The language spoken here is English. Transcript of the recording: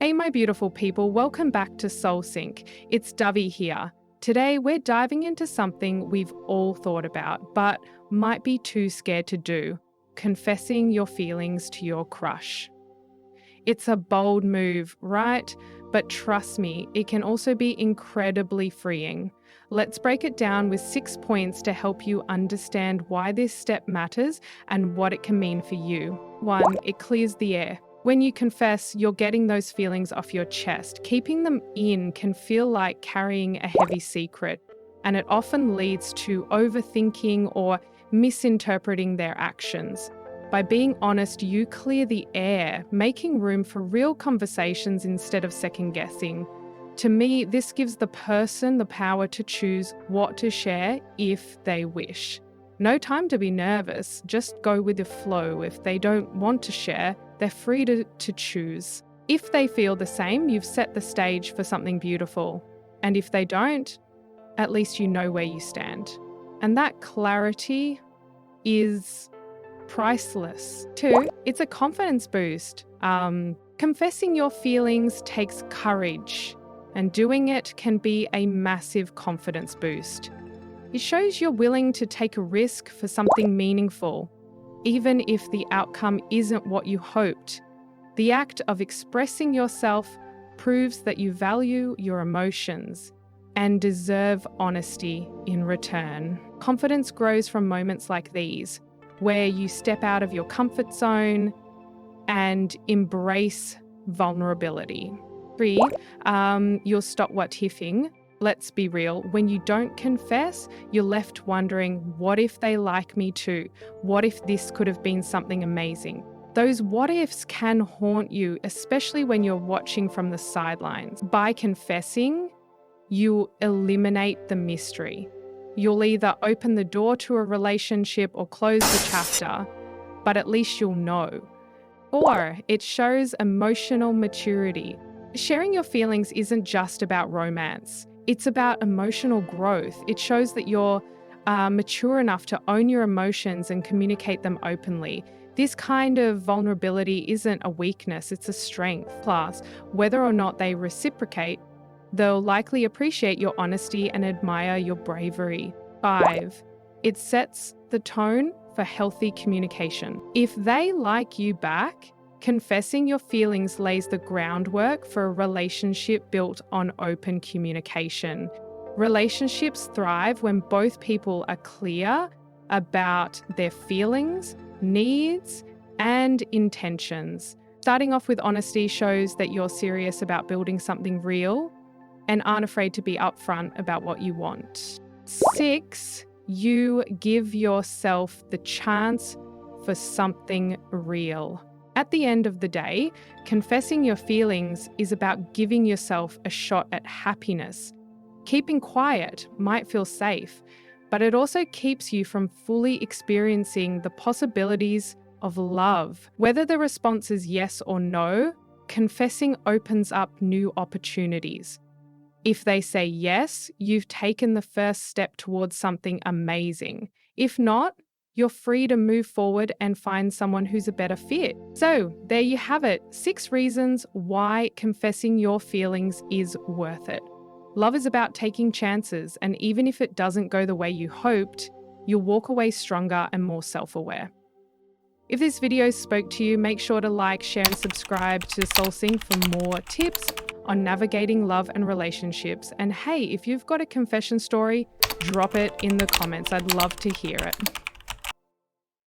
Hey, my beautiful people, welcome back to Soulsync. It's Dovey here. Today, we're diving into something we've all thought about, but might be too scared to do: confessing your feelings to your crush. It's a bold move, right? But trust me, it can also be incredibly freeing. Let's break it down with 6 points to help you understand why this step matters and what it can mean for you. 1. It clears the air. When you confess, you're getting those feelings off your chest. Keeping them in can feel like carrying a heavy secret, and it often leads to overthinking or misinterpreting their actions. By being honest, you clear the air, making room for real conversations instead of second-guessing. To me, this gives the person the power to choose what to share if they wish. No time to be nervous, just go with the flow. If they don't want to share, they're free to choose. If they feel the same, you've set the stage for something beautiful. And if they don't, at least you know where you stand. And that clarity is priceless. 2, it's a confidence boost. Confessing your feelings takes courage, and doing it can be a massive confidence boost. It shows you're willing to take a risk for something meaningful, even if the outcome isn't what you hoped. The act of expressing yourself proves that you value your emotions and deserve honesty in return. Confidence grows from moments like these, where you step out of your comfort zone and embrace vulnerability. 3, you'll stop what ifing. Let's be real, when you don't confess, you're left wondering, what if they like me too? What if this could have been something amazing? Those what ifs can haunt you, especially when you're watching from the sidelines. By confessing, you eliminate the mystery. You'll either open the door to a relationship or close the chapter, but at least you'll know. 4, it shows emotional maturity. Sharing your feelings isn't just about romance. It's about emotional growth. It shows that you're mature enough to own your emotions and communicate them openly. This kind of vulnerability isn't a weakness, it's a strength. Plus, whether or not they reciprocate, they'll likely appreciate your honesty and admire your bravery. 5, it sets the tone for healthy communication. If they like you back, confessing your feelings lays the groundwork for a relationship built on open communication. Relationships thrive when both people are clear about their feelings, needs, and intentions. Starting off with honesty shows that you're serious about building something real and aren't afraid to be upfront about what you want. 6, you give yourself the chance for something real. At the end of the day, confessing your feelings is about giving yourself a shot at happiness. Keeping quiet might feel safe, but it also keeps you from fully experiencing the possibilities of love. Whether the response is yes or no, confessing opens up new opportunities. If they say yes, you've taken the first step towards something amazing. If not, you're free to move forward and find someone who's a better fit. So there you have it, 6 reasons why confessing your feelings is worth it. Love is about taking chances, and even if it doesn't go the way you hoped, you'll walk away stronger and more self-aware. If this video spoke to you, make sure to like, share, and subscribe to Soulsync for more tips on navigating love and relationships. And hey, if you've got a confession story, drop it in the comments. I'd love to hear it.